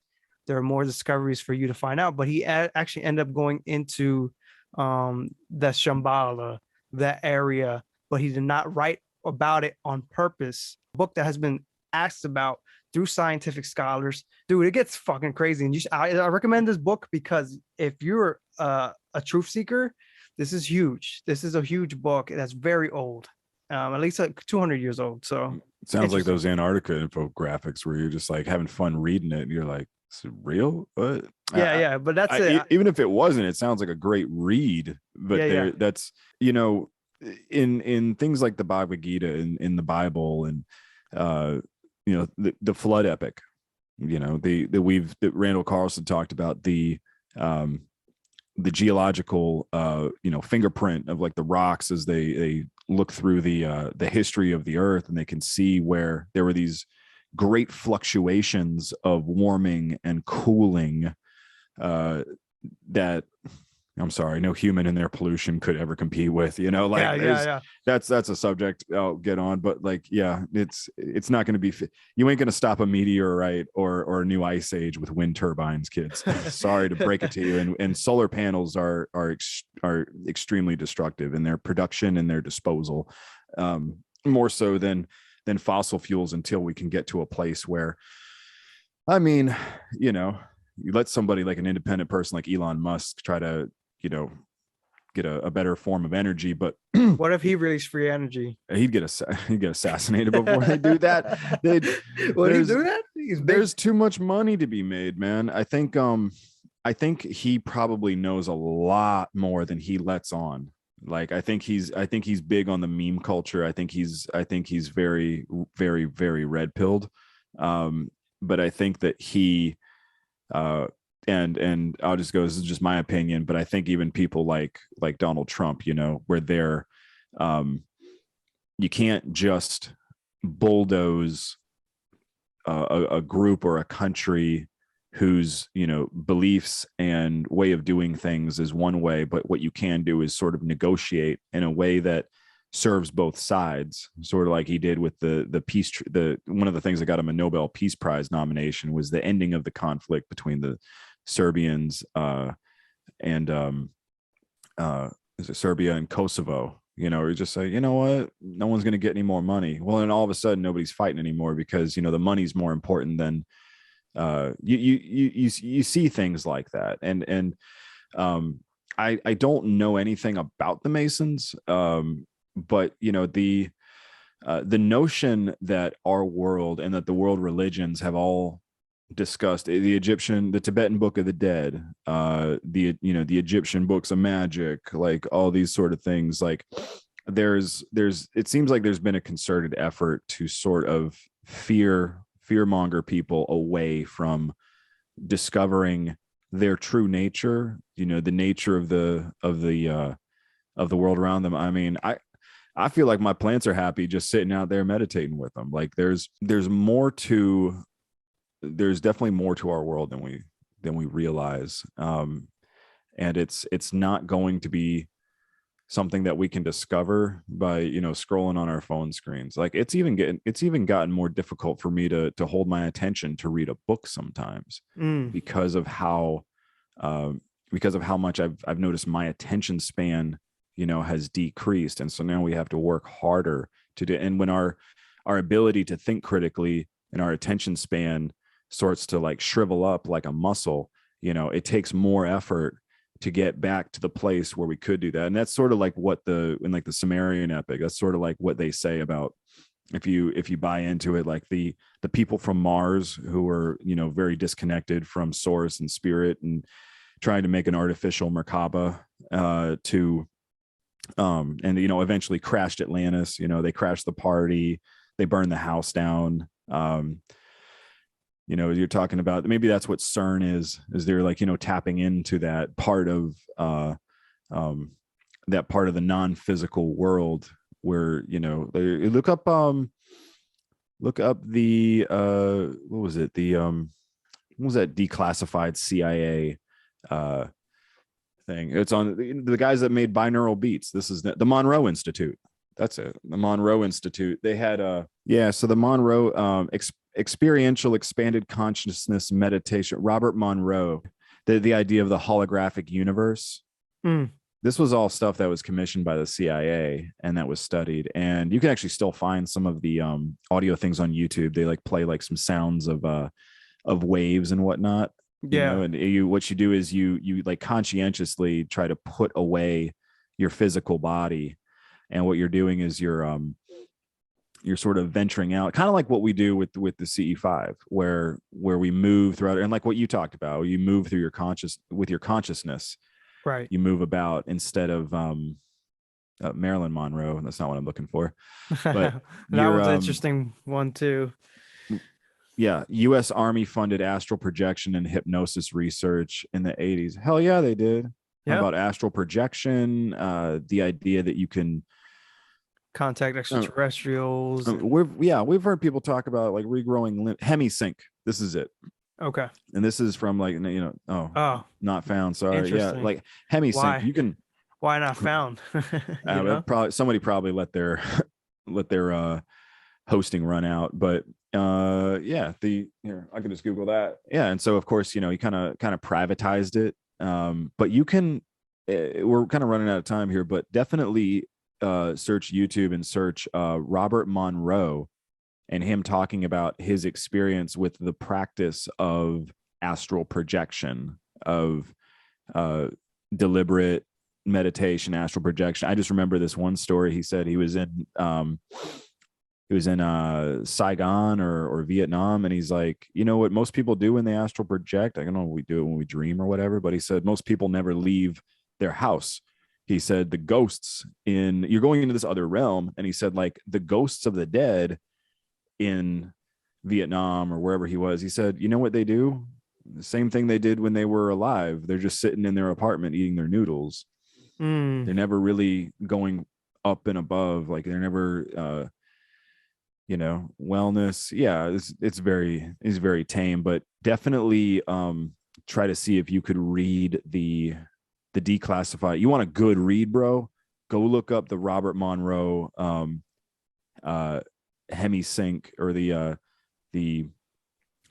B: there are more discoveries for you to find out. But he actually ended up going into the Shambhala, that area, but he did not write about it on purpose. A book that has been asked about through scientific scholars. Dude, it gets fucking crazy. And I recommend this book because if you're a truth seeker, this is huge. This is a huge book that's very old. At least like 200 years old. So
A: it sounds like those Antarctica infographics where you're just like having fun reading it. And you're like, Is it real? But
B: Yeah, but that's it.
A: Even if it wasn't, it sounds like a great read. But that's, you know, in things like the Bhagavad Gita in the Bible, and you know, the flood epic, you know, that Randall Carlson talked about the geological you know, fingerprint of like the rocks as they look through the history of the earth, and they can see where there were these great fluctuations of warming and cooling that, I'm sorry, no human in their pollution could ever compete with, you know, like that's a subject I'll get on, but like, yeah, it's not going to be, you ain't going to stop a meteorite or a new ice age with wind turbines, kids. Sorry to break it to you. And solar panels are extremely destructive in their production and their disposal, more so than fossil fuels, until we can get to a place where, I mean, you know, you let somebody like an independent person like Elon Musk try to, you know, get a better form of energy, but
B: what if he released free energy?
A: He'd get assassinated before they do that. Would he do that? There's too much money to be made, man. I think he probably knows a lot more than he lets on. Like, I think he's big on the meme culture. I think he's very, very, very red pilled. But I think that he, and I'll just go, this is just my opinion, but I think even people like Donald Trump, you know, where they're, you can't just bulldoze a group or a country whose, you know, beliefs and way of doing things is one way, but what you can do is sort of negotiate in a way that serves both sides, sort of like he did with the peace. One of the things that got him a Nobel Peace Prize nomination was the ending of the conflict between the Serbians and is it Serbia and Kosovo. You know, or just say, you know what, no one's going to get any more money. Well, and all of a sudden nobody's fighting anymore because, you know, the money's more important than you see things like that. And I don't know anything about the Masons, but you know, the notion that our world and that the world religions have all discussed, the Tibetan Book of the Dead, the Egyptian books of magic, like all these sort of things, like there's it seems like there's been a concerted effort to sort of fearmonger people away from discovering their true nature, you know, the nature of the world around them. I mean, I feel like my plants are happy just sitting out there meditating with them. Like there's definitely more to our world than we realize. And it's not going to be something that we can discover by, you know, scrolling on our phone screens. Like it's even gotten more difficult for me to hold my attention to read a book sometimes because of how much I've noticed my attention span, you know, has decreased. And so now we have to work harder to do. And when our ability to think critically and our attention span starts to like shrivel up like a muscle, you know, it takes more effort to get back to the place where we could do that. And that's sort of like what in the Sumerian epic, that's sort of like what they say about, if you buy into it, like the people from Mars who were, you know, very disconnected from source and spirit and trying to make an artificial Merkaba and, you know, eventually crashed Atlantis. You know, they crashed the party, they burned the house down. You know, you're talking about, maybe that's what CERN is they're like, you know, tapping into that part of the non-physical world where, you know, they look up the what was it? What was that declassified CIA thing? It's on the guys that made binaural beats. This is the Monroe Institute. That's it. The Monroe Institute. They had so the Monroe experiential expanded consciousness meditation. Robert Monroe, the idea of the holographic universe. This was all stuff that was commissioned by the CIA and that was studied. And you can actually still find some of the audio things on YouTube. They like play like some sounds of waves and whatnot.
B: Yeah.
A: You know, and what you do is you like conscientiously try to put away your physical body. And what you're doing is you're you're sort of venturing out, kind of like what we do with the CE5, where we move throughout, and like what you talked about, you move through your consciousness.
B: Right.
A: You move about instead of Marilyn Monroe. That's not what I'm looking for. But
B: That
A: you're
B: one's an interesting one too.
A: yeah, U.S. Army funded astral projection and hypnosis research in the 80s. Hell yeah, they did. How
B: Yep.
A: about astral projection? The idea that you can
B: Contact extraterrestrials. and-
A: we've heard people talk about like regrowing hemisync. This is it.
B: Okay.
A: And this is from like,
B: Oh,
A: not found. Sorry. Yeah,
B: interesting.
A: like hemisync.
B: Why?
A: You can
B: Why not found? You know?
A: probably somebody probably let their hosting run out, but yeah, here I could just Google that. Yeah, and so of course, he kind of privatized it. But you can we're kind of running out of time here, but definitely search YouTube and search Robert Monroe and him talking about his experience with the practice of astral projection, of deliberate meditation, astral projection. I just remember this one story. He said he was in Saigon or Vietnam, and he's like, what most people do when they astral project, I don't know, we do it when we dream or whatever, but he said most people never leave their house. He said the ghosts you're going into this other realm, and he said like the ghosts of the dead in Vietnam or wherever he was, he said, you know what they do? The same thing they did when they were alive. They're just sitting in their apartment eating their noodles. They're never really going up and above. Like they're never wellness. Yeah, it's very tame, but definitely try to see if you could read the declassified. You want a good read, bro? Go look up the Robert Monroe hemisync, or the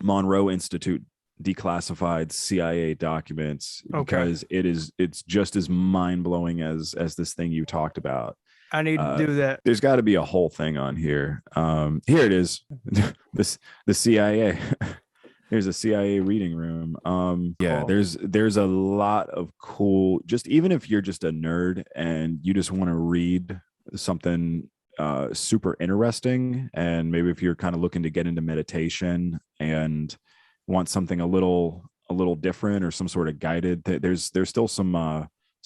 A: Monroe Institute declassified CIA documents, because it's just as mind-blowing as this thing you talked about.
B: I need to do that.
A: There's got to be a whole thing on here. Here it is. The CIA. There's a CIA reading room. Yeah, there's a lot of cool, just even if you're just a nerd and you just want to read something super interesting, and maybe if you're kind of looking to get into meditation and want something a little different, or some sort of guided, there's still some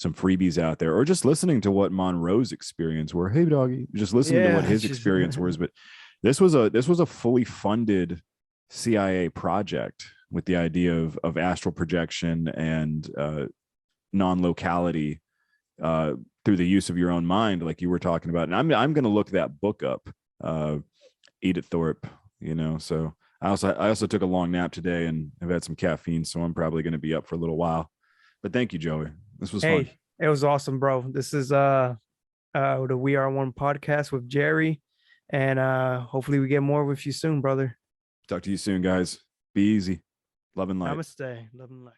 A: freebies out there, or just listening to what Monroe's experience were. Hey doggy, just listening to what his experience was. But this was a fully funded CIA project with the idea of astral projection and non-locality through the use of your own mind, like you were talking about. And I'm going to look that book up, Edithorpa. So I also took a long nap today and have had some caffeine, so I'm probably going to be up for a little while. But thank you, Joey. This was fun.
B: It was awesome, bro. This is the We Are One podcast with Jerry, and hopefully we get more with you soon, brother.
A: Talk to you soon, guys. Be easy. Love and light.
B: Namaste. Love and light.